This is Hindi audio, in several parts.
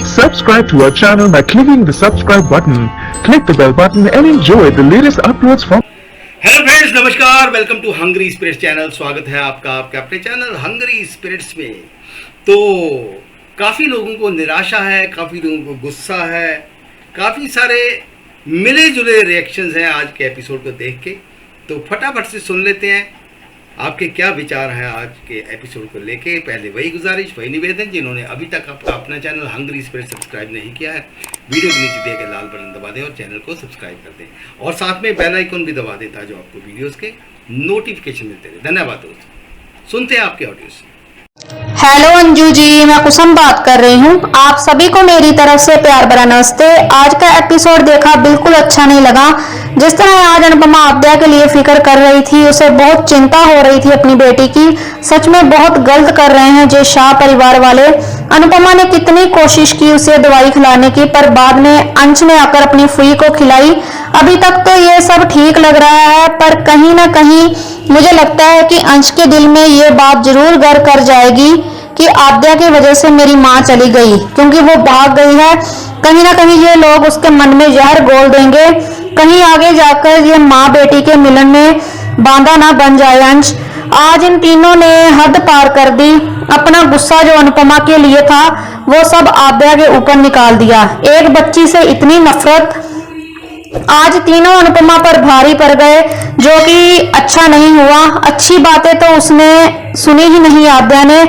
Subscribe to our channel by clicking the subscribe button. Click the bell button and enjoy the latest uploads from. Hello friends, नमस्कार। Welcome to Hungry Spirits channel. स्वागत है आपका आपके अपने चैनल हंगरी स्पिरिट्स में। तो काफ़ी लोगों को निराशा है, काफ़ी लोगों को गुस्सा है, काफ़ी सारे मिले जुले रिएक्शंस हैं आज के एपिसोड को देख के। तो फटाफट से सुन लेते हैं आपके क्या विचार हैं आज के एपिसोड को लेके। पहले वही गुजारिश, वही निवेदन, जिन्होंने अभी तक आपका अपना चैनल हंगरी स्पिरिट सब्सक्राइब नहीं किया है, वीडियो के नीचे दिए गए लाल बटन दबा दें और चैनल को सब्सक्राइब कर दें और साथ में बेल आइकन भी दबा दें ताकि आपको वीडियोस के नोटिफिकेशन मिलते रहे। धन्यवाद दोस्तों। सुनते हैं आपके ऑडियो से। हेलो अंजू जी, मैं कुसुम बात कर रही हूँ। आप सभी को मेरी तरफ से प्यार भरा नमस्ते। आज का एपिसोड देखा, बिल्कुल अच्छा नहीं लगा। जिस तरह आज अनुपमा आद्या के लिए फिक्र कर रही थी, उसे बहुत चिंता हो रही थी अपनी बेटी की। सच में बहुत गलत कर रहे हैं जो शाह परिवार वाले। अनुपमा ने कितनी कोशिश की उसे दवाई खिलाने की, पर बाद में अंश ने आकर अपनी फुई को खिलाई। अभी तक तो ये सब ठीक लग रहा है, पर कहीं ना कहीं मुझे लगता है कि अंश के दिल में ये बात जरूर घर कर जाएगी कि आद्या की वजह से मेरी माँ चली गई, क्योंकि वो भाग गई है। कहीं ना कहीं ये लोग उसके मन में जहर घोल देंगे, कहीं आगे जाकर ये माँ बेटी के मिलन में बांधा ना बन जाए अंश। आज इन तीनों ने हद पार कर दी। अपना गुस्सा जो अनुपमा के लिए था वो सब आद्या के ऊपर निकाल दिया। एक बच्ची से इतनी नफरत। आज तीनों अनुपमा पर भारी पड़ गए, जो कि अच्छा नहीं हुआ। अच्छी बातें तो उसने सुनी ही नहीं आद्या ने,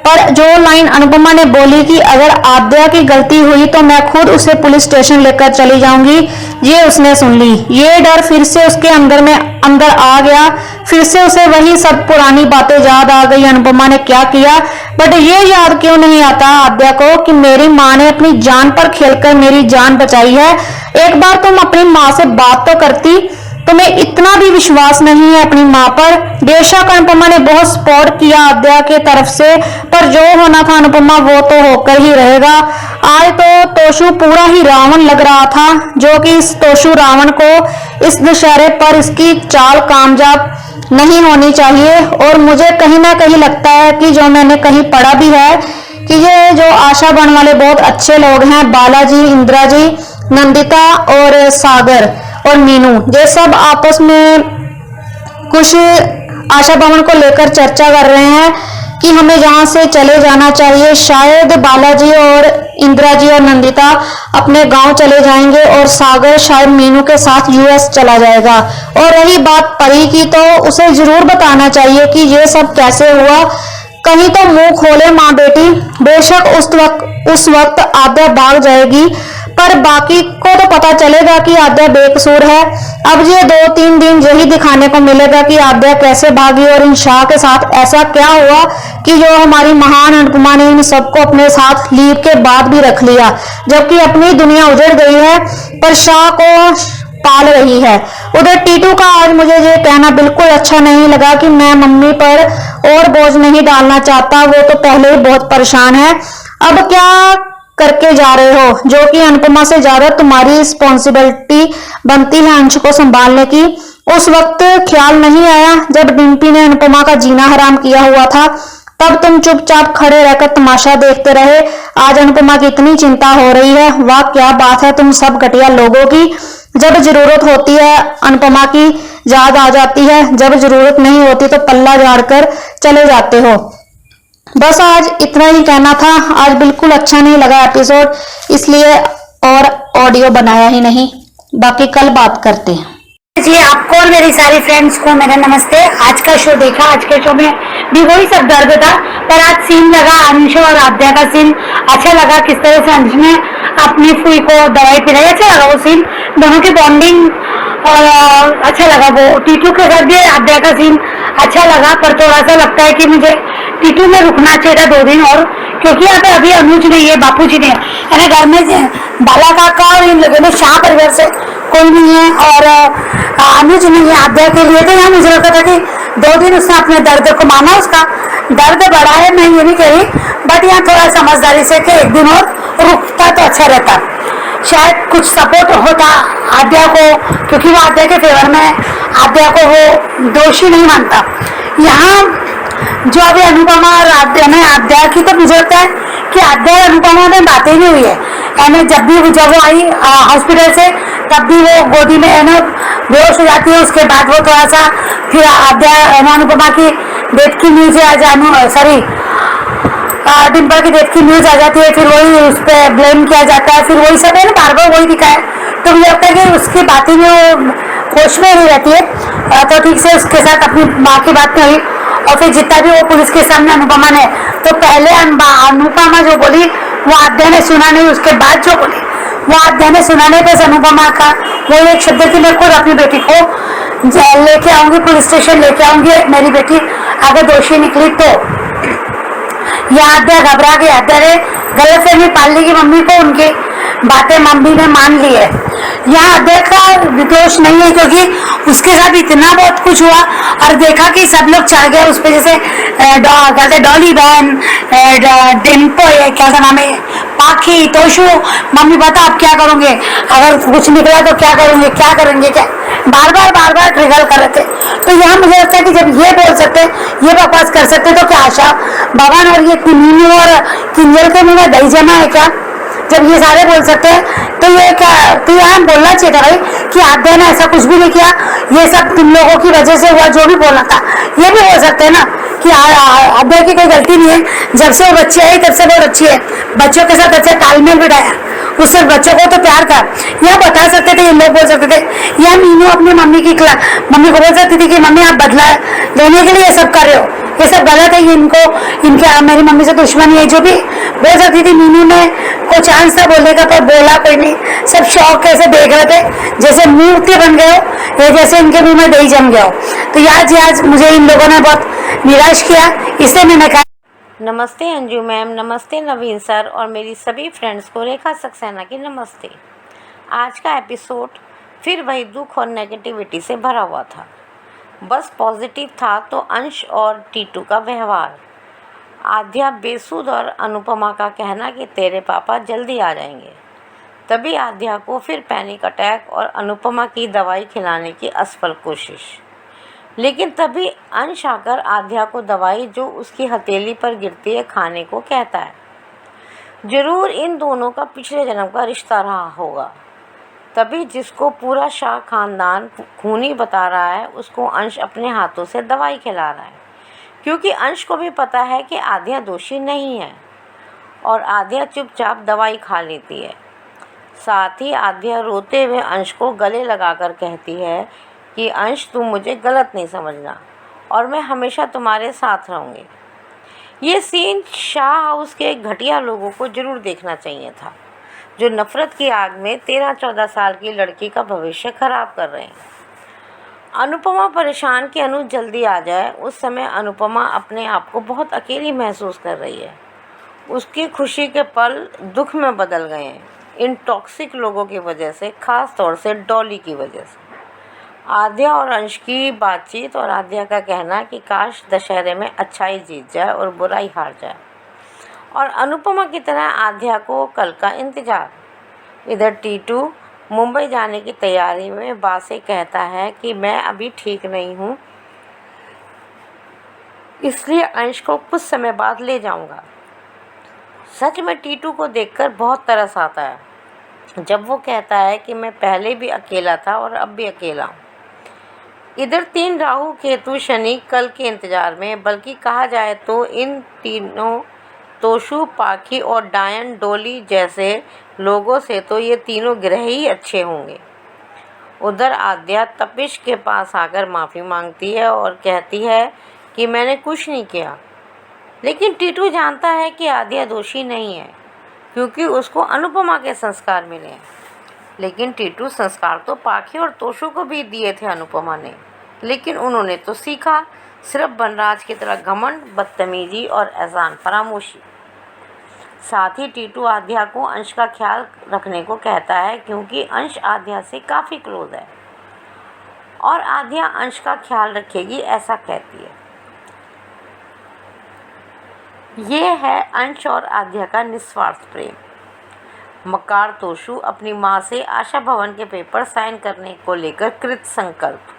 पर जो लाइन अनुपमा ने बोली कि अगर आद्या की गलती हुई तो मैं खुद उसे पुलिस स्टेशन लेकर चली जाऊंगी, ये उसने सुन ली। ये डर फिर से उसके अंदर आ गया। फिर से उसे वही सब पुरानी बातें याद आ गई। अनुपमा ने क्या किया, बट ये याद क्यों नहीं आता आद्या को कि मेरी माँ ने अपनी जान पर खेलकर मेरी जान बचाई है। एक बार तुम अपनी माँ से बात तो करती। तुम्हें इतना भी विश्वास नहीं है अपनी माँ पर। बेशक अनुपमा ने बहुत सपोर्ट किया आद्या के तरफ से, पर जो होना था अनुपमा वो तो होकर ही रहेगा। आज तो तोशु पूरा ही रावण लग रहा था, जो कि इस तोशु रावण को इस दशहरे पर इसकी चाल कामयाब नहीं होनी चाहिए। और मुझे कहीं ना कहीं लगता है कि जो मैंने कहीं पढ़ा भी है कि ये जो आशा बन वाले बहुत अच्छे लोग हैं, बालाजी, इंदिरा जी, नंदिता और सागर और मीनू, ये सब आपस में कुछ आशा भवन को लेकर चर्चा कर रहे हैं कि हमें यहाँ से चले जाना चाहिए। शायद बालाजी और इंदिरा जी और नंदिता अपने गांव चले जाएंगे और सागर शायद मीनू के साथ यूएस चला जाएगा। और रही बात परी की, तो उसे जरूर बताना चाहिए कि ये सब कैसे हुआ। कहीं तो मुंह खोले माँ बेटी। बेशक उस वक्त आद्या भाग जाएगी, पर बाकी को तो पता चलेगा कि आद्या बेकसूर है। अब ये 2-3 दिन यही दिखाने को मिलेगा कि आद्या कैसे भागी और इन शाह के साथ ऐसा क्या हुआ कि जो हमारी महान अनुपमा ने इन सबको अपने साथ लीव के बाद भी रख लिया, जबकि अपनी दुनिया उजड़ गई है पर शाह को पाल रही है। उधर टीटू का आज मुझे ये कहना बिल्कुल अच्छा नहीं लगा कि मैं मम्मी पर और बोझ नहीं डालना चाहता, वो तो पहले ही बहुत परेशान है। अब क्या करके जा रहे हो, जो कि अनुपमा से ज्यादा तुम्हारी रिस्पॉन्सिबिलिटी बनती है अंश को संभालने की। उस वक्त ख्याल नहीं आया जब डिम्पी ने अनुपमा का जीना हराम किया हुआ था, तब तुम चुपचाप खड़े रहकर तमाशा देखते रहे। आज अनुपमा की इतनी चिंता हो रही है। वाह क्या बात है तुम सब घटिया लोगों की। जब जरूरत होती है अनुपमा की याद आ जाती है, जब जरूरत नहीं होती तो पल्ला झाड़कर चले जाते हो। बस आज इतना ही कहना था। आज बिल्कुल अच्छा नहीं लगा एपिसोड, इसलिए और ऑडियो बनाया ही नहीं। बाकी कल बात करते हैं जी। आपको और मेरी सारी फ्रेंड्स को मेरा नमस्ते। आज का शो देखा, आज के शो में भी वही सब दर्द था, पर आज सीन लगा अंश और आद्या का सीन अच्छा लगा। किस तरह से अंश ने अपनी फुई को दवाई पिलाई, अच्छा लगा वो सीन, दोनों की बॉन्डिंग और अच्छा लगा। वो टीटू के साथ भी आद्या का सीन अच्छा लगा, पर थोड़ा सा लगता है कि मुझे टीटू में रुकना चाहिए था 2 दिन और, क्योंकि यहाँ पे अभी अनुज नहीं है, बापू जी ने है घर में। बाला काका और इन लोगों ने शाह परिवार से कोई नहीं है और अनुज नहीं है आद्या के लिए। तो यहाँ मुझे लगता था कि 2 दिन उसने अपने दर्द को माना। उसका दर्द बढ़ा है, मैं ये नहीं कह रही, बट यहाँ थोड़ा समझदारी से कि 1 दिन और रुकता तो अच्छा रहता। शायद कुछ सपोर्ट होता आद्या को, क्योंकि वो आद्या के फेवर में, आद्या को वो दोषी नहीं मानता। यहाँ जो अभी अनुपमा और आद्या की, तो मुझे लगता है कि आद्या और अनुपमा में बातें नहीं हुई है। एंड जब वो आई हॉस्पिटल से, तब भी वो गोदी में बेहोश हो जाती है। उसके बाद वो थोड़ा सा फिर आद्या अनुपमा की डेथ की न्यूज डिम्पल की डेथ की न्यूज आ जाती है, फिर वही उस पर ब्लेम किया जाता है, फिर वही सब है ना, बार बार वही दिखाया। तो मुझे लगता है कि उसकी बातें में वो होश में नहीं रहती है। तो ठीक से उसके साथ अपनी माँ की बात नहीं हुई। और फिर जितना भी वो पुलिस के सामने अनुपमा ने, तो पहले अनुपमा जो बोली वो आद्या ने सुना नहीं, उसके बाद जो बोली वो आद्या ने सुना नहीं। बस अनुपमा का वो एक शब्द की, मैं खुद अपनी बेटी को लेके आऊंगी, पुलिस स्टेशन लेके आऊंगी, मेरी बेटी अगर दोषी निकली तो। यह आद्या घबरा गई। आद्या ने गलतफहमी पाल ली कि मम्मी को उनकी बातें मम्मी ने मान ली है। यहाँ आद्या का दोष नहीं है, क्योंकि उसके साथ इतना बहुत कुछ हुआ और देखा कि सब लोग चढ़ गए उस पर, जैसे कहते डॉली बहन, डिम्पो, क्या नाम है, पाखी, तोशु, मम्मी बता आप क्या करोगे, अगर कुछ निकला तो क्या करोगे, क्या करेंगे, क्या बार बार ट्रिगर कर रहे थे। तो यहाँ मुझे लगता है कि जब ये बोल सकते, ये बकवास कर सकते, तो क्या आशा भगवान और ये मीनू और किंजल के मुंह में दही जमा है क्या? जब ये सारे बोल सकते हैं तो ये क्या, तो यहाँ बोलना चाहिए था भाई कि आद्या ने ऐसा कुछ भी नहीं किया, ये सब तुम लोगों की वजह से हुआ, जो भी बोलना था ये भी बोल सकते हैं ना कि आद्या की कोई गलती नहीं है। जब से वो बच्ची आई तब से बहुत अच्छी है, बच्चों के साथ अच्छा तालमेल बिठाया, उससे बच्चों को तो प्यार कर, यह बता सकते थे, ये लोग बोल सकते थे। या मीनू अपनी मम्मी को बोल सकती थी कि मम्मी आप बदला लेने के लिए ये सब कर रहे हो, ये सब गलत है, इनके मेरी मम्मी से दुश्मनी है, जो भी बोल सकती थी। मीनू ने को चांस था बोलने का, पर बोला कोई नहीं, सब शौक कैसे देख रहे थे, जैसे मूर्ति बन गए हो, या जैसे इनके मुंह में दही जम गया हो। तो आज मुझे इन लोगों ने बहुत निराश किया, इसलिए मैंने कहा। नमस्ते अंजू मैम, नमस्ते नवीन सर और मेरी सभी फ्रेंड्स को रेखा सक्सेना की नमस्ते। आज का एपिसोड फिर वही दुख और नेगेटिविटी से भरा हुआ था। बस पॉजिटिव था तो अंश और टीटू का व्यवहार, आद्या बेसुध और अनुपमा का कहना कि तेरे पापा जल्दी आ जाएंगे। तभी आद्या को फिर पैनिक अटैक और अनुपमा की दवाई खिलाने की असफल कोशिश। लेकिन तभी अंश आकर आद्या को दवाई जो उसकी हथेली पर गिरती है खाने को कहता है। जरूर इन दोनों का पिछले जन्म का रिश्ता रहा होगा, तभी जिसको पूरा शाह खानदान खूनी बता रहा है उसको अंश अपने हाथों से दवाई खिला रहा है, क्योंकि अंश को भी पता है कि आद्या दोषी नहीं है और आद्या चुपचाप दवाई खा लेती है। साथ ही आद्या रोते हुए अंश को गले लगाकर कहती है कि अंश तुम मुझे गलत नहीं समझना और मैं हमेशा तुम्हारे साथ रहूँगी। ये सीन शाह हाउस के घटिया लोगों को ज़रूर देखना चाहिए था, जो नफ़रत की आग में 13-14 साल की लड़की का भविष्य खराब कर रहे हैं। अनुपमा परेशान कि अनु जल्दी आ जाए। उस समय अनुपमा अपने आप को बहुत अकेली महसूस कर रही है। उसकी खुशी के पल दुख में बदल गए हैं इन टॉक्सिक लोगों की वजह से, ख़ास तौर से डॉली की वजह से। आद्या और अंश की बातचीत और आद्या का कहना कि काश दशहरे में अच्छाई जीत जाए और बुराई हार जाए, और अनुपमा की तरह आद्या को कल का इंतज़ार। इधर टीटू मुंबई जाने की तैयारी में बा से कहता है कि मैं अभी ठीक नहीं हूँ, इसलिए अंश को कुछ समय बाद ले जाऊँगा। सच में टीटू को देखकर बहुत तरस आता है जब वो कहता है कि मैं पहले भी अकेला था और अब भी अकेला हूँ। इधर 3 राहु केतु शनि कल के इंतज़ार में, बल्कि कहा जाए तो इन तीनों तोशु, पाखी और डायन डोली जैसे लोगों से तो ये तीनों ग्रह ही अच्छे होंगे। उधर आद्या तपिश के पास आकर माफ़ी मांगती है और कहती है कि मैंने कुछ नहीं किया। लेकिन टीटू जानता है कि आद्या दोषी नहीं है, क्योंकि उसको अनुपमा के संस्कार मिले हैं। लेकिन टीटू संस्कार तो पाखी और तोशु को भी दिए थे अनुपमा ने, लेकिन उन्होंने तो सीखा सिर्फ बनराज की तरह घमंड, बदतमीजी और एहसान फरामोशी। साथ ही टीटू आद्या को अंश का ख्याल रखने को कहता है, क्योंकि अंश आद्या से काफ़ी क्लोज है और आद्या अंश का ख्याल रखेगी, ऐसा कहती है। ये है अंश और आद्या का निस्वार्थ प्रेम। मकार तोशु अपनी माँ से आशा भवन के पेपर साइन करने को लेकर कृत संकल्प।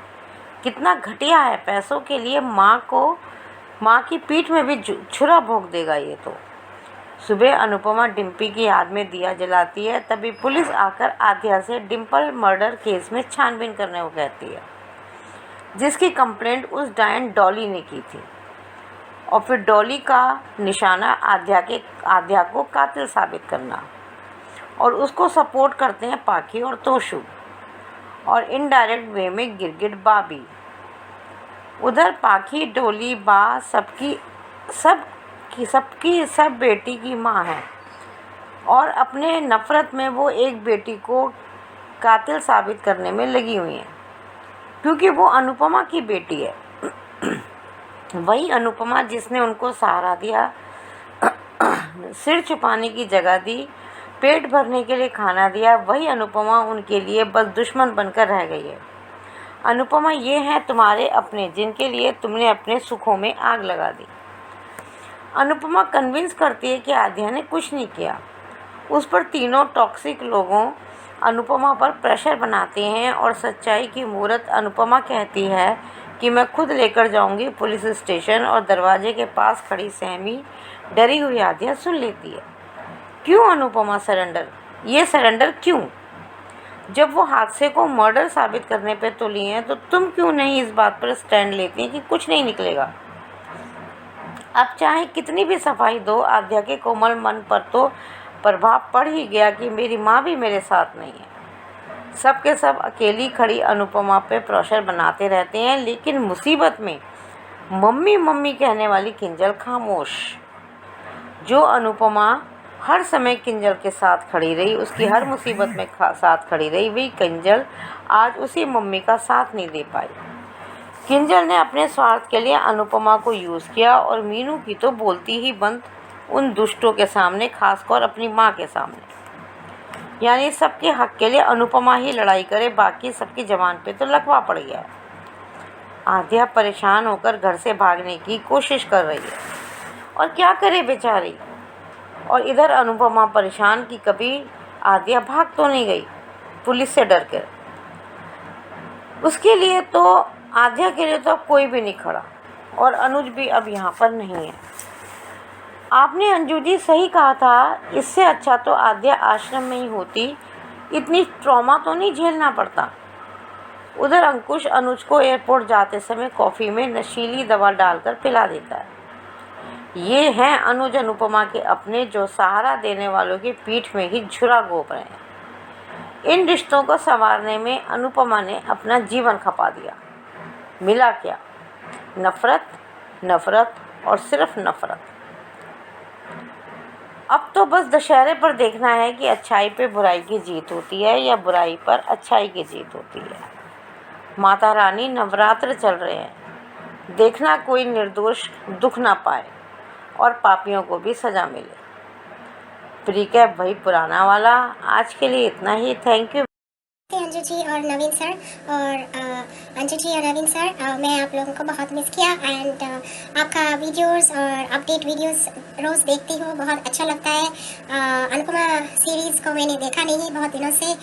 कितना घटिया है, पैसों के लिए माँ की पीठ में भी छुरा भोंक देगा ये तो। सुबह अनुपमा डिम्पी की याद में दिया जलाती है, तभी पुलिस आकर आध्या से डिम्पल मर्डर केस में छानबीन करने को कहती है, जिसकी कंप्लेंट उस डायन डॉली ने की थी। और फिर डॉली का निशाना आध्या को कातिल साबित करना, और उसको सपोर्ट करते हैं पाखी और तोशु, और इनडायरेक्ट वे में गिरगिट बाबी। उधर पाखी डोली बा सब बेटी की माँ है, और अपने नफ़रत में वो एक बेटी को कातिल साबित करने में लगी हुई हैं, क्योंकि वो अनुपमा की बेटी है। वही अनुपमा जिसने उनको सहारा दिया, सिर छुपाने की जगह दी, पेट भरने के लिए खाना दिया, वही अनुपमा उनके लिए बस दुश्मन बनकर रह गई है। अनुपमा ये हैं तुम्हारे अपने, जिनके लिए तुमने अपने सुखों में आग लगा दी। अनुपमा कन्विंस करती है कि आध्या ने कुछ नहीं किया। उस पर तीनों टॉक्सिक लोगों अनुपमा पर प्रेशर बनाते हैं, और सच्चाई की मूरत अनुपमा कहती है कि मैं खुद लेकर जाऊंगी पुलिस स्टेशन, और दरवाजे के पास खड़ी सहमी डरी हुई आध्या सुन लेती है। क्यों अनुपमा सरेंडर? ये सरेंडर क्यों? जब वो हादसे को मर्डर साबित करने पे तुली हैं, तो तुम क्यों नहीं इस बात पर स्टैंड लेती हैं कि कुछ नहीं निकलेगा? अब चाहे कितनी भी सफाई दो, आध्या के कोमल मन पर तो प्रभाव पड़ ही गया कि मेरी माँ भी मेरे साथ नहीं है। सब के सब अकेली खड़ी अनुपमा पे प्रेशर बनाते रहते हैं, लेकिन मुसीबत में मम्मी मम्मी कहने वाली किंजल खामोश। जो अनुपमा हर समय किंजल के साथ खड़ी रही, उसकी हर मुसीबत में साथ खड़ी रही, वही किंजल आज उसी मम्मी का साथ नहीं दे पाई। किंजल ने अपने स्वार्थ के लिए अनुपमा को यूज़ किया, और मीनू की तो बोलती ही बंद उन दुष्टों के सामने, खासकर अपनी माँ के सामने। यानी सबके हक के लिए अनुपमा ही लड़ाई करे, बाकी सबकी जबान पे तो लकवा पड़ गया है। आध्या परेशान होकर घर से भागने की कोशिश कर रही है, और क्या करे बेचारी। और इधर अनुपमा परेशान कि कभी आध्या भाग तो नहीं गई पुलिस से डर कर। उसके लिए तो आध्या के लिए तो अब कोई भी नहीं खड़ा, और अनुज भी अब यहाँ पर नहीं है। आपने अंजू जी सही कहा था, इससे अच्छा तो आध्या आश्रम में ही होती, इतनी ट्रॉमा तो नहीं झेलना पड़ता। उधर अंकुश अनुज को एयरपोर्ट जाते समय कॉफ़ी में नशीली दवा डालकर पिला देता है। ये हैं अनुज अनुपमा के अपने, जो सहारा देने वालों की पीठ में ही झुरा गोप रहे हैं। इन रिश्तों को संवारने में अनुपमा ने अपना जीवन खपा दिया। मिला क्या? नफ़रत, नफ़रत और सिर्फ नफ़रत। अब तो बस दशहरे पर देखना है कि अच्छाई पे बुराई की जीत होती है, या बुराई पर अच्छाई की जीत होती है। माता रानी नवरात्र चल रहे हैं, देखना कोई निर्दोष दुख ना पाए, और पापियों को भी सज़ा मिले। प्रीकैप वही पुराना वाला। आज के लिए इतना ही। थैंक यू अंजू जी और नवीन सर। और अंजू जी और नवीन सर, मैं आप लोगों को बहुत मिस किया, एंड आपका वीडियोस और अपडेट वीडियोस रोज़ देखती हूँ, बहुत अच्छा लगता है। अनुपमा सीरीज़ को मैंने देखा नहीं बहुत दिनों से,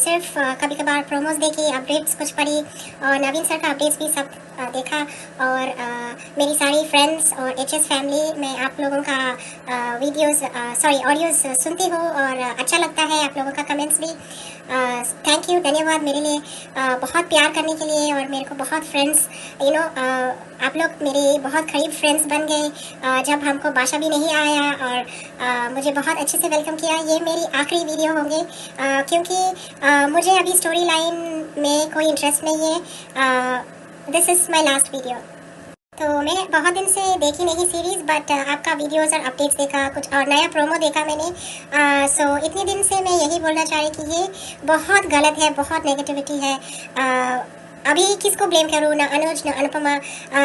सिर्फ कभी कभार प्रोमोस देखी, अपडेट्स कुछ पढ़ी, और नवीन सर का अपडेट्स भी सब देखा। और मेरी सारी फ्रेंड्स और एचएस फैमिली, मैं आप लोगों का वीडियोस ऑडियोज़ सुनती हूँ, और अच्छा लगता है आप लोगों का कमेंट्स भी। थैंक यू, धन्यवाद मेरे लिए बहुत प्यार करने के लिए, और मेरे को बहुत फ्रेंड्स आप लोग मेरे बहुत करीब फ्रेंड्स बन गए जब हमको भाषा भी नहीं आया, और मुझे बहुत अच्छे से वेलकम किया। ये मेरी आखिरी वीडियो होंगे, क्योंकि मुझे अभी स्टोरी लाइन में कोई इंटरेस्ट नहीं है। This is my last video. तो मैं बहुत दिन से देखी नहीं सीरीज़, बट आपका वीडियोस और अपडेट्स देखा, कुछ और नया प्रोमो देखा मैंने। सो इतने दिन से मैं यही बोलना चाह रही कि ये बहुत गलत है, बहुत नेगेटिविटी है। अभी किसको ब्लेम करूँ, ना अनुज ना अनुपमा।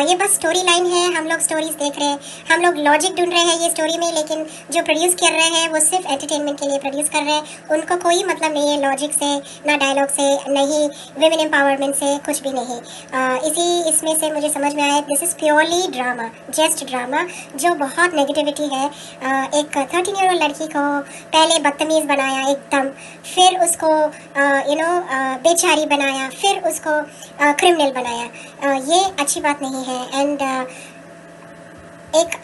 ये बस स्टोरी लाइन है, हम लोग स्टोरीज देख रहे हैं, हम लोग लॉजिक ढूंढ रहे हैं ये स्टोरी में, लेकिन जो प्रोड्यूस कर रहे हैं वो सिर्फ एंटरटेनमेंट के लिए प्रोड्यूस कर रहे हैं। उनको कोई मतलब नहीं है लॉजिक से, ना डायलॉग से, नहीं विमेन एम्पावरमेंट से, कुछ भी नहीं। इसमें से मुझे समझ में आया this is purely drama, just drama, जो बहुत नेगेटिविटी है। एक 13 ईयर ओल्ड लड़की को पहले बदतमीज़ बनाया एकदम, फिर उसको बेचारी बनाया, फिर उसको क्रिमिनल बनाया। ये अच्छी बात नहीं है। एंड एक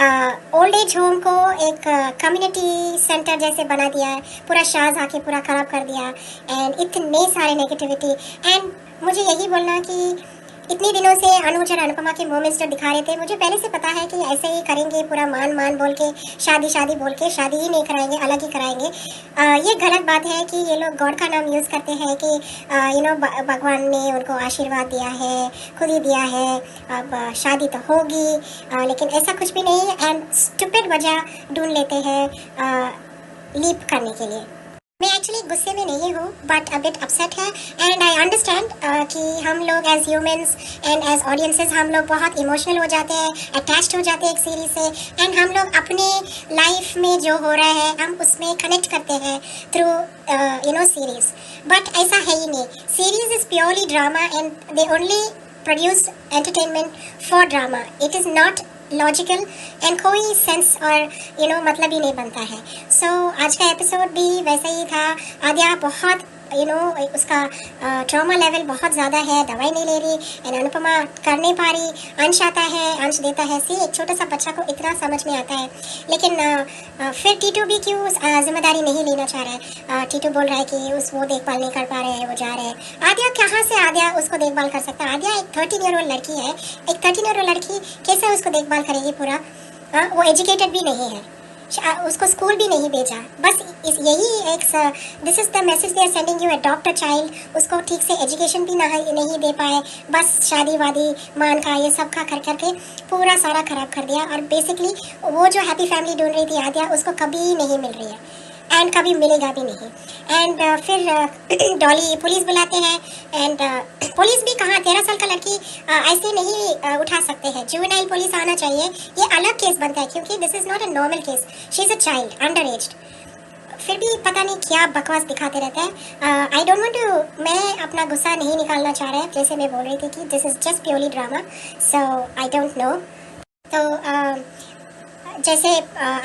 ओल्ड एज होम को एक कम्युनिटी सेंटर जैसे बना दिया है, पूरा शाज आके पूरा ख़राब कर दिया एंड इतने सारे नेगेटिविटी। एंड मुझे यही बोलना कि इतनी दिनों से अनुज और अनुपमा के मोमेंट्स जो दिखा रहे थे, मुझे पहले से पता है कि ऐसे ही करेंगे, पूरा मान मान बोल के शादी बोल के शादी ही नहीं कराएंगे, अलग ही कराएंगे। ये गलत बात है कि ये लोग गॉड का नाम यूज़ करते हैं कि भगवान ने उनको आशीर्वाद दिया है, खुद ही दिया है, अब शादी तो होगी, लेकिन ऐसा कुछ भी नहीं है एंड स्टूपिड वजह ढूंढ लेते हैं लीप करने के लिए। मैं एक्चुअली गुस्से में नहीं हूँ बट अ बिट अपसेट है एंड आई अंडरस्टैंड कि हम लोग as humans and as audiences हम लोग बहुत इमोशनल हो जाते हैं, अटैच्ड हो जाते हैं एक सीरीज से एंड हम लोग अपने लाइफ में जो हो रहा है हम उसमें कनेक्ट करते हैं थ्रू सीरीज। बट ऐसा है ही नहीं, series is purely drama and they only produced entertainment for drama. It is not logical and कोई सेंस और मतलब ही नहीं बनता है। सो आज का एपिसोड भी वैसा ही था। आद्या बहुत उसका ट्रॉमा लेवल बहुत ज़्यादा है, दवाई नहीं ले रही एंड अनुपमा कर नहीं पा रही। अंश आता है, अंश देता है, सी एक छोटा सा बच्चा को इतना समझ में आता है, लेकिन फिर टीटू भी क्यों जिम्मेदारी नहीं लेना चाह रहा है। टीटू बोल रहा है कि वो देखभाल नहीं कर पा रहे हैं, वो जा रहे हैं। आद्या कहाँ से आद्या उसको देखभाल कर सकता है? आद्या एक 13 ईयर ओल्ड लड़की है, एक 13 ईयर ओल्ड लड़की कैसे उसको देखभाल करेगी पूरा? वो एजुकेटेड भी नहीं है, उसको स्कूल भी नहीं भेजा। बस यही एक this is the message they are sending you, adopt a child. उसको ठीक से एजुकेशन भी नहीं दे पाए, बस शादी वादी मान का ये सब का कर करके पूरा सारा ख़राब कर दिया। और बेसिकली वो जो हैप्पी फैमिली ढूंढ रही थी आद्या, उसको कभी नहीं मिल रही है एंड कभी मिलेगा भी नहीं। एंड फिर डॉली पुलिस बुलाते हैं एंड पुलिस भी कहाँ, 13 साल का लड़की ऐसे नहीं उठा सकते हैं, जुवेनाइल पुलिस आना चाहिए। ये अलग केस बनता है क्योंकि this is not a normal case, she is a child, under aged. फिर भी पता नहीं क्या बकवास दिखाते रहते हैं। आई डोंट वांट टू, मैं अपना गुस्सा नहीं निकालना चाह रहा है, जैसे मैं बोल रही थी कि this is just purely drama, so I don't know. तो जैसे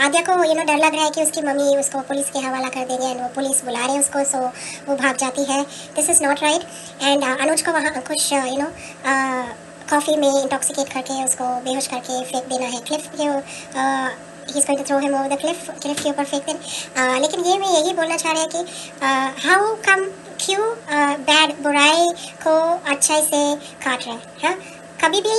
आद्या को डर लग रहा है कि उसकी मम्मी उसको पुलिस के हवाला कर देंगे एंड वो पुलिस बुला रहे हैं उसको, सो वो भाग जाती है। This is not right. And Anuj को वहाँ कुछ कॉफ़ी में इंटॉक्सिकेट करके उसको बेहोश करके फेंक देना है क्लिफ के, he is going to throw him over the cliff के ऊपर फेंक देना। लेकिन ये मैं यही बोलना चाह रहा है कि हाउ कम, क्यों बैड बुराई को अच्छाई से काट रहे हैं? हाँ, कभी भी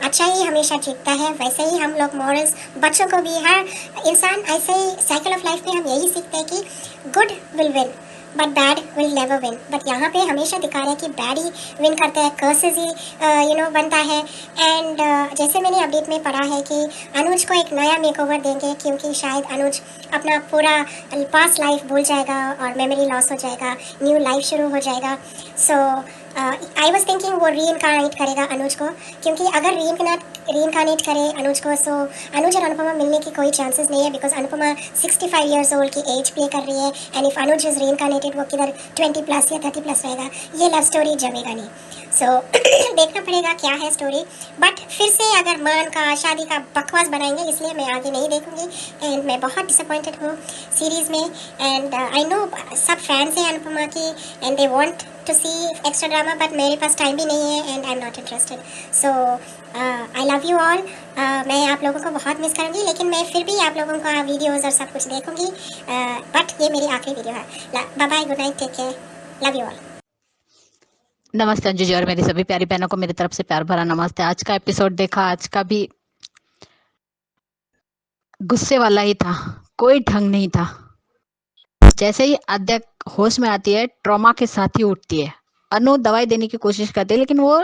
अच्छा ही हमेशा जीतता है। वैसे ही हम लोग मॉरल्स बच्चों को भी, हर इंसान ऐसे ही साइकिल ऑफ लाइफ में हम यही सीखते हैं कि good will win but bad will never win. But यहाँ पे हमेशा दिखा रहे हैं कि बैड ही विन करता है, कर्सेस ही बनता है। एंड जैसे मैंने अपडेट में पढ़ा है कि अनुज को एक नया मेकओवर देंगे क्योंकि शायद अनुज अपना पूरा पास्ट लाइफ भूल जाएगा और मेमोरी लॉस हो जाएगा, न्यू लाइफ शुरू हो जाएगा। सो आई वॉज थिंकिंग वो रीइनकार्नेट करेगा अनुज को, क्योंकि अगर रीइनकार्नेट करे अनुज को, सो अनुज और अनुपमा मिलने की कोई चांसेस नहीं है बिकॉज अनुपमा 65 ईयर्स ओल्ड की एज प्ले कर रही है and if Anuj is reincarnated वो किधर 20+ या 30+ रहेगा, ये लव स्टोरी जमेगा नहीं। सो देखना पड़ेगा क्या है स्टोरी। बट फिर से अगर मान का शादी का बकवास बनाएंगे, इसलिए मैं आगे नहीं देखूंगी एंड मैं बहुत डिसअपॉइंटेड हूँ सीरीज़ में। एंड आई नो सब फैंस हैं अनुपमा की and they want to see extra drama, but मेरे पास टाइम भी नहीं है and I am not interested. So I love you all. मैं आप लोगों को बहुत मिस करूँगी, लेकिन मैं फिर भी आप लोगों का वीडियोज़ और सब कुछ देखूँगी। बट ये मेरी आखिरी वीडियो है। Bye bye, good night, take care, love you all. नमस्ते अंजू जी और मेरी सभी प्यारी बहनों को मेरी तरफ से प्यार भरा नमस्ते। आज का एपिसोड देखा, आज का भी गुस्से वाला ही था, कोई ढंग नहीं था। जैसे ही आद्या होश में आती है, ट्रॉमा के साथ ही उठती है। अनु दवाई देने की कोशिश करती है लेकिन वो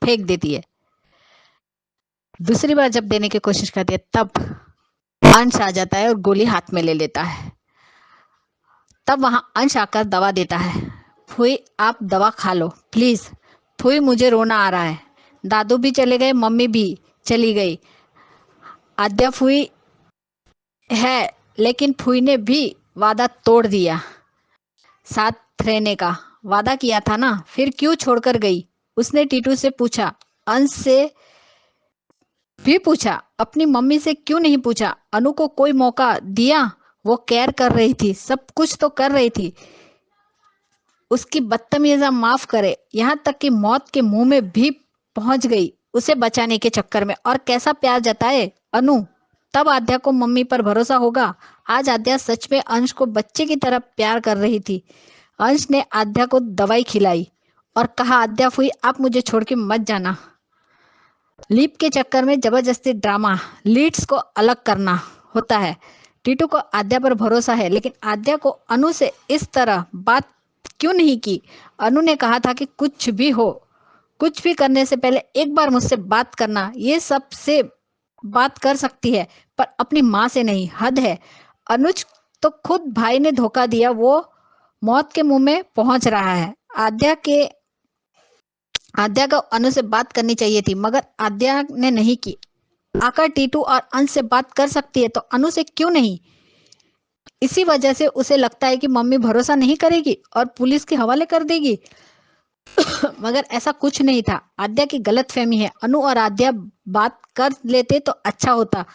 फेंक देती है। दूसरी बार जब देने की कोशिश करती है तब अंश आ जाता है और गोली हाथ में ले लेता है। तब वहां अंश आकर दवा देता है। फूई आप दवा खा लो प्लीज, फूई मुझे रोना आ रहा है। दादू भी चले गए, मम्मी भी चली गई, आद्या फूई है, लेकिन फूई ने भी वादा तोड़ दिया, साथ रहने का वादा किया था ना, फिर क्यों छोड़कर गई? उसने टीटू से पूछा, अंश से भी पूछा, अपनी मम्मी से क्यों नहीं पूछा? अनु को कोई मौका दिया? वो केयर कर रही थी, सब कुछ तो कर रही थी। उसकी बदतमीजी माफ करे, यहाँ तक कि मौत के मुंह में भी पहुंच गई उसे बचाने के चक्कर में। और कैसा प्यार जताए अनु, तब आद्या को मम्मी पर भरोसा होगा। आज आद्या सच में अंश को बच्चे की तरह प्यार कर रही थी। अंश ने आद्या को दवाई खिलाई और कहा, आद्या फुई, आप मुझे छोड़ के मत जाना। लीप के चक्कर में जबरदस्ती ड्रामा, लीड्स को अलग करना होता है। टीटू को आद्या पर भरोसा है, लेकिन आद्या को अनु से इस तरह बात क्यों नहीं की? अनु ने कहा था कि कुछ भी हो, कुछ भी करने से पहले एक बार मुझसे बात करना। ये सबसे बात कर सकती है पर अपनी माँ से नहीं, हद है। अनुज तो खुद भाई ने धोखा दिया, वो मौत के मुंह में पहुंच रहा है। आद्या को अनु से बात करनी चाहिए थी, मगर आद्या ने नहीं की। आकर टीटू और अंश से बात कर सकती है तो अनु से क्यों नहीं? इसी वजह से उसे लगता है कि मम्मी भरोसा नहीं करेगी और पुलिस के हवाले कर देगी। मगर ऐसा कुछ नहीं था। आद्या की गलतफहमी है। अनु और आद्या बात कर लेते तो अच्छा होता।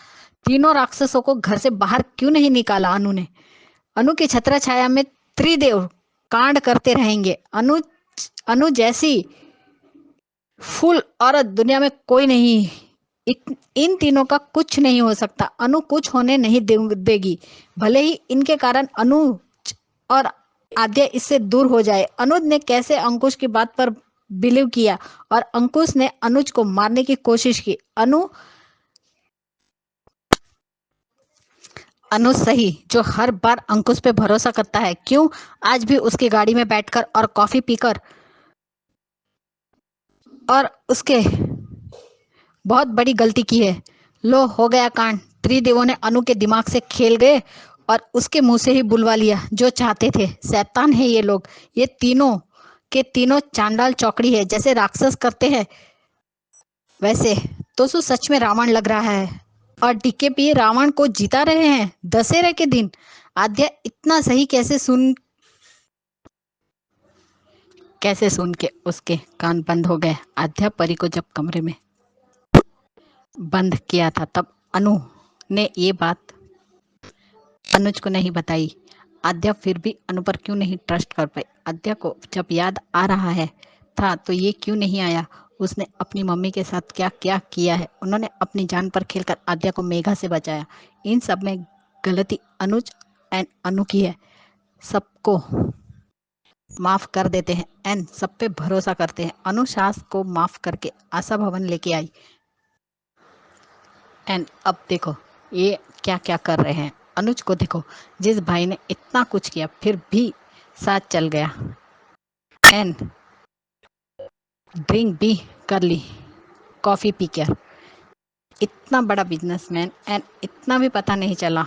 तीनों राक्षसों को घर से बाहर क्यों नहीं निकाला अनु ने? अनु की छत्र छाया में त्रिदेव कांड करते रहेंगे। अनु जैसी फुल औरत दुनिया में कोई नहीं। इन तीनों का कुछ नहीं हो सकता। अनु कुछ होने नहीं देगी, भले ही इनके कारण अनु और आद्या इससे दूर हो जाए। अनुज ने कैसे अंकुश की बात पर बिलीव किया और अंकुश ने अनुज को मारने की कोशिश की। अनु सही, जो हर बार अंकुश पे भरोसा करता है। क्यों आज भी उसकी गाड़ी में बैठकर और कॉफी पीकर, और उसके बहुत बड़ी गलती की है। लो हो गया कांड। त्रिदेवों ने अनु के दिमाग से खेल गए और उसके मुंह से ही बुलवा लिया जो चाहते थे। शैतान है ये लोग। ये तीनों के तीनों चांडाल चौकड़ी है। जैसे राक्षस करते हैं वैसे तो सच में रावण लग रहा है। और डीकेपी रावण को जिता रहे हैं दशहरे के दिन। आद्या इतना सही कैसे सुन के उसके कान बंद हो गए। आद्या परी को जब कमरे में बंद किया था तब अनु ने ये बात अनुज को नहीं बताई। आद्या फिर भी अनु पर क्यों नहीं ट्रस्ट कर पाई? आद्या को जब याद आ रहा है था तो ये क्यों नहीं आया? उसने अपनी मम्मी के साथ क्या क्या किया है। उन्होंने अपनी जान पर खेलकर आद्या को मेघा से बचाया। इन सब में गलती अनुज एंड अनु की है। सबको माफ कर देते हैं एंड सब पे भरोसा करते हैं। अनु सास को माफ करके आशा भवन लेके आई एंड अब देखो ये क्या क्या कर रहे हैं। अनुज को देखो, जिस भाई ने इतना कुछ किया फिर भी साथ चल गया एंड ड्रिंक भी कर ली कॉफी पीकर। इतना बड़ा बिजनेसमैन एंड इतना भी पता नहीं चला,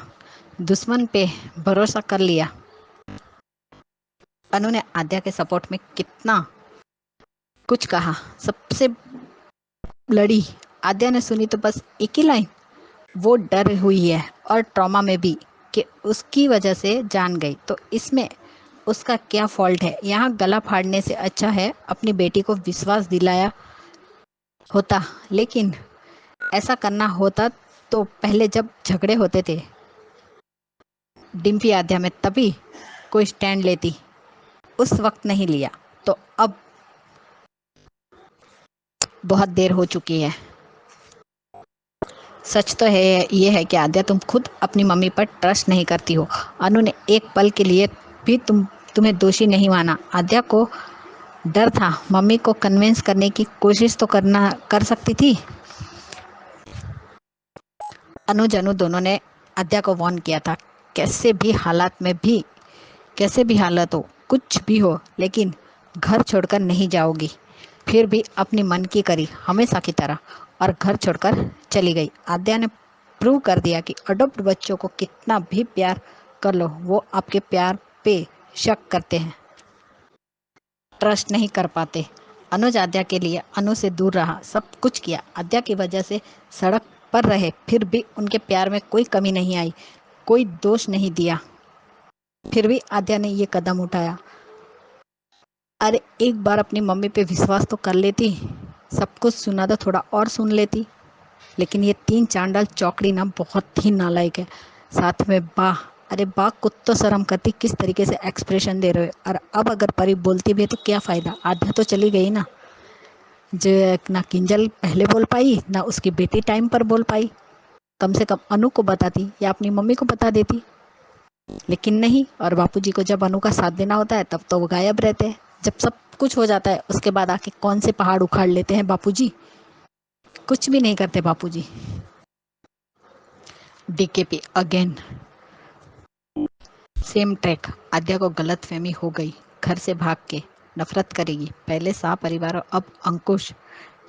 दुश्मन पे भरोसा कर लिया। अनु ने आद्या के सपोर्ट में कितना कुछ कहा, सबसे लड़ी। आद्या ने सुनी तो बस एक ही लाइन, वो डर हुई है और ट्रॉमा में भी कि उसकी वजह से जान गई तो इसमें उसका क्या फॉल्ट है। यहाँ गला फाड़ने से अच्छा है अपनी बेटी को विश्वास दिलाया होता। लेकिन ऐसा करना होता तो पहले जब झगड़े होते थे डिम्पी आद्या में तभी कोई स्टैंड लेती, उस वक्त नहीं लिया तो अब बहुत देर हो चुकी है। सच तो है ये है कि आद्या तुम खुद अपनी मम्मी पर ट्रस्ट नहीं करती हो। अनु ने एक पल के लिए भी तुम्हें दोषी नहीं माना। आद्या को डर था मम्मी को कन्विंस करने की कोशिश तो कर सकती थी। अनुज अनु दोनों ने आद्या को वार्न किया था, कैसे भी हालत हो, कुछ भी हो, लेकिन घर छोड़कर नहीं जाओगी। फिर भी अपनी मन की करी हमेशा की तरह और घर छोड़कर चली गई। आद्या ने प्रूव कर दिया कि अडॉप्ट बच्चों को कितना भी प्यार कर लो वो आपके प्यार पे शक करते हैं, ट्रस्ट नहीं कर पाते। अनुज आद्या के लिए अनु से दूर रहा, सब कुछ किया। आद्या की वजह से सड़क पर रहे, फिर भी उनके प्यार में कोई कमी नहीं आई, कोई दोष नहीं दिया। फिर भी आद्या ने ये कदम उठाया। अरे एक बार अपनी मम्मी पे विश्वास तो कर लेती, सब कुछ सुना तो थोड़ा और सुन लेती। लेकिन ये तीन चांडाल चौकड़ी ना बहुत ही नालायक है। साथ में अरे कुछ तो शर्म करती, किस तरीके से एक्सप्रेशन दे रहे हो। और अब अगर परी बोलती भी है तो क्या फ़ायदा, आद्या तो चली गई ना। जो ना किंजल पहले बोल पाई ना उसकी बेटी टाइम पर बोल पाई। कम से कम अनु को बताती या अपनी मम्मी को बता देती, लेकिन नहीं। और बापूजी को जब अनु का साथ देना होता है तब तो वो गायब रहते हैं। जब सब कुछ हो जाता है उसके बाद आके कौन से पहाड़ उखाड़ लेते हैं बापूजी, कुछ भी नहीं करते बापूजी। DKP again same track. आद्या को गलत फहमी हो गई, घर से भाग के नफरत करेगी। पहले शाह परिवार और अब अंकुश।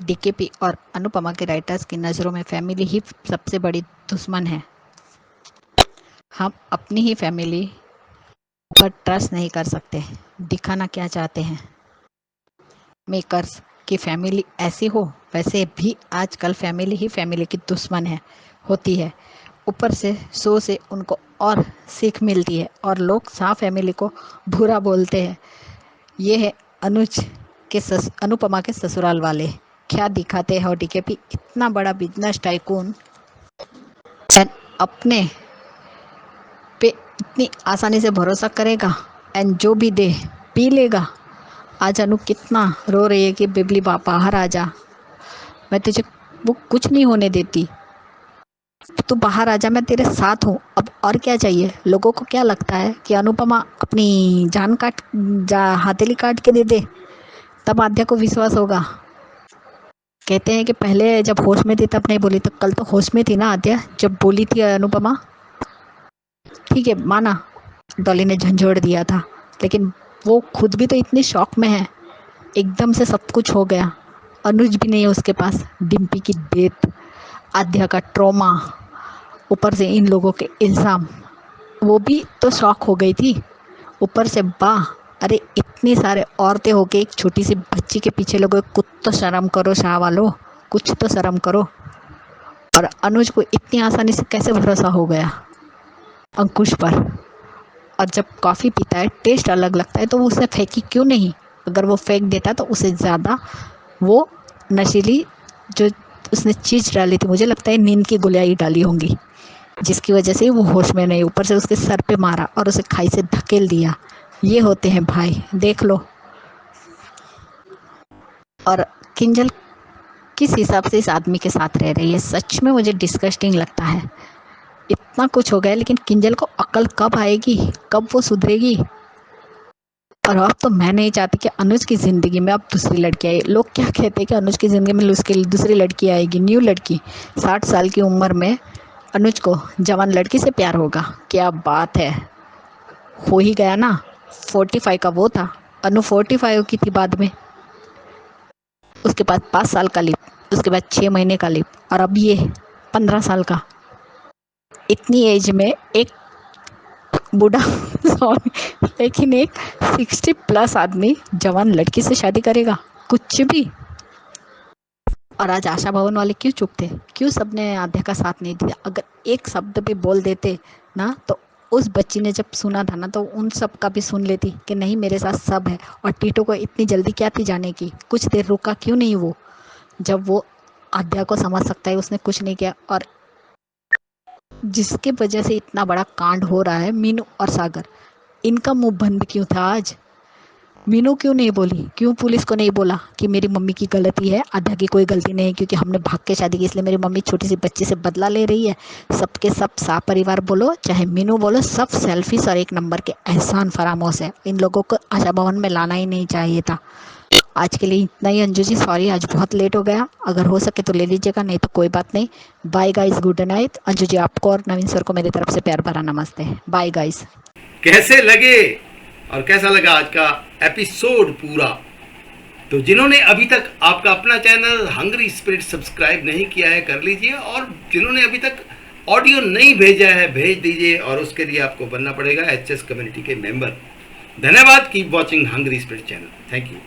डीकेपी और अनुपमा के राइटर्स की नज़रों में फैमिली ही सबसे बड़ी दुश्मन है। हम अपनी ही फैमिली पर ट्रस्ट नहीं कर सकते। दिखाना क्या चाहते हैं मेकर्स कि फैमिली ऐसी हो, वैसे भी आजकल फैमिली ही फैमिली की दुश्मन है होती है। ऊपर से शो से उनको और सीख मिलती है और लोग शाह फैमिली को बुरा बोलते हैं। ये है अनुपमा के ससुराल वाले। क्या दिखाते हैं डीकेपी, इतना बड़ा बिजनेस टाइकून अपने पे इतनी आसानी से भरोसा करेगा एंड जो भी दे पी लेगा। आज अनु कितना रो रही है कि बिबली बाहर आ जा, मैं तुझे वो कुछ नहीं होने देती, तू बाहर आ जा, मैं तेरे साथ हूँ। अब और क्या चाहिए? लोगों को क्या लगता है कि अनुपमा अपनी जान हथेली काट के दे दे, तब आद्या को विश्वास होगा। कहते हैं कि पहले जब होश में थी तब नहीं बोली, तो कल तो होश में थी ना आद्या जब बोली थी अनुपमा। ठीक है माना डॉली ने झंझोड़ दिया था, लेकिन वो खुद भी तो इतनी शॉक में है, एकदम से सब कुछ हो गया। अनुज भी नहीं है उसके पास, डिम्पी की डेथ, आद्या का ट्रॉमा, ऊपर से इन लोगों के इल्ज़ाम, वो भी तो शॉक हो गई थी। ऊपर से अरे इतनी सारे औरतें होके एक छोटी सी बच्ची के पीछे लोगों, कुछ तो शर्म करो शाह वालों, कुछ तो शर्म करो। और अनुज को इतनी आसानी से कैसे भरोसा हो गया अंकुश पर? और जब कॉफ़ी पीता है टेस्ट अलग लगता है तो वो उसे फेंकी क्यों नहीं? अगर वो फेंक देता तो उसे ज़्यादा वो नशीली जो उसने चीज़ डाली थी, मुझे लगता है नींद की गोलियां ही डाली होंगी, जिसकी वजह से वो होश में नहीं, ऊपर से उसके सर पे मारा और उसे खाई से धकेल दिया। ये होते हैं भाई, देख लो। और किंजल किस हिसाब से इस आदमी के साथ रह रही है, सच में मुझे डिस्गस्टिंग लगता है। इतना कुछ हो गया लेकिन किंजल को अकल कब आएगी, कब वो सुधरेगी? और अब तो मैं नहीं चाहती कि अनुज की ज़िंदगी में अब दूसरी लड़की आए। लोग क्या कहते हैं कि अनुज की ज़िंदगी में उसके दूसरी लड़की आएगी, न्यू लड़की। 60 साल की उम्र में अनुज को जवान लड़की से प्यार होगा, क्या बात है। हो ही गया ना, 45 का वो था, अनु 45 की थी बाद में। उसके बाद 5 साल का लिप, उसके बाद 6 महीने का लिप, और अब ये 15 साल का। इतनी एज में एक बूढ़ा सॉरी लेकिन एक 60+ आदमी जवान लड़की से शादी करेगा, कुछ भी। और आज आशा भवन वाले क्यों चुप थे? क्यों सबने आद्या का साथ नहीं दिया? अगर एक शब्द भी बोल देते ना, तो उस बच्ची ने जब सुना था ना तो उन सब का भी सुन लेती कि नहीं मेरे साथ सब है। और टीटू को इतनी जल्दी क्या थी जाने की? कुछ देर रुका क्यों नहीं वो? जब वो आद्या को समझ सकता है उसने कुछ नहीं किया। और जिसके वजह से इतना बड़ा कांड हो रहा है, मीनू और सागर, इनका मुंह बंद क्यों था आज? मीनू क्यों नहीं बोली? क्यों पुलिस को नहीं बोला कि मेरी मम्मी की गलती है, आद्या की कोई गलती नहीं, क्योंकि हमने भाग के शादी की इसलिए मेरी मम्मी छोटी सी बच्ची से बदला ले रही है? सबके सब शाह परिवार बोलो चाहे मीनू बोलो, सब सेल्फिश और एक नंबर के एहसान फरामोश है। इन लोगों को आशा भवन में लाना ही नहीं चाहिए था। आज के लिए इतना ही अंजू जी, सॉरी आज बहुत लेट हो गया, अगर हो सके तो ले लीजिएगा, नहीं तो कोई बात नहीं। Bye guys, good night. Anju ji आपको और नवीन सर को मेरी तरफ से प्यार भरा नमस्ते। Bye guys. कैसे लगे और कैसा लगा आज का एपिसोड पूरा? तो जिन्होंने अभी तक आपका अपना चैनल हंग्री स्पिरिट सब्सक्राइब नहीं किया है कर लीजिए, और जिन्होंने अभी तक ऑडियो नहीं भेजा है भेज दीजिए, और उसके लिए आपको बनना पड़ेगा HS कम्युनिटी के मेंबर। धन्यवाद। Keep watching hungry spirit channel. Thank you.